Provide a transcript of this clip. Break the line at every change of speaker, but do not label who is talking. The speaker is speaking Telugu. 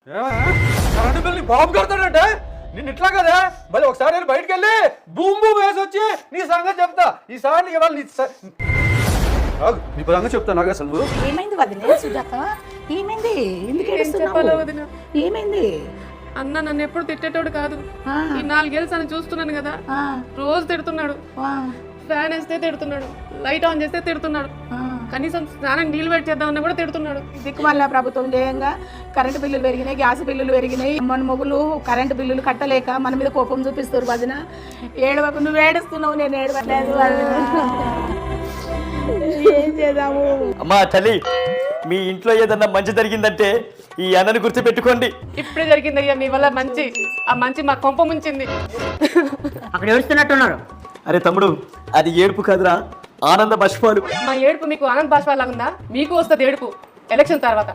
కరెంటు బిల్లు బాబు కడతాడంటే నిన్ను ఇట్లా కదా మళ్ళీ ఒకసారి వెళ్ళి బయటకు వెళ్ళి బూమ్ బూమ్ వేసి వచ్చి నీ సంగతి చెప్తా ఈసారి ఇవాళ నీ సంగతి చెప్తా నాకు అసలు
ఏమైంది వదిలే సుజాత ఏమైంది ఎందుకు ఏడుస్తున్నావు? ఏమైంది
అన్న నన్ను ఎప్పుడు తిట్టేటోడు కాదు. ఈ 4 ఏళ్ళు అని చూస్తున్నాను కదా, రోజు తిడుతున్నాడు. ఫ్యాన్ వేస్తే తిడుతున్నాడు, లైట్ ఆన్ చేస్తే తిడుతున్నాడు, కనీసం స్నానం నీళ్ళు పెట్టి చేద్దామన్నా కూడా తిడుతున్నాడు.
దిక్కుమల్ల ప్రభుత్వం చేయంగా కరెంటు బిల్లులు పెరిగినాయి, గ్యాస్ బిల్లులు పెరిగినాయి. మన మొగులు కరెంటు బిల్లులు కట్టలేక మన మీద కోపం చూపిస్తారు. వదిన ఏడవకు, నువ్వు ఏడుస్తున్నావు, నేను ఏడవలేదు. ఏం చేద్దాము?
అమ్మా తల్లి, మీ ఇంట్లో ఏదన్నా మంచి జరిగిందంటే ఈ అన్నని గుర్తు పెట్టుకోండి.
ఇప్పుడే జరిగింది అయ్యా మీ వల్ల మంచి. ఆ మంచి మా కొంప ముంచింది.
అక్కడ ఏడుస్తున్నట్టున్నారు.
అరే తమ్ముడు, అది ఏడుపు కాదురా, ఆనంద బాష్పాలు.
మా ఏడుపు మీకు ఆనంద్ బాష్పాలాగా ఉందా? మీకు వస్తుంది ఏడుపు ఎలక్షన్ తర్వాత.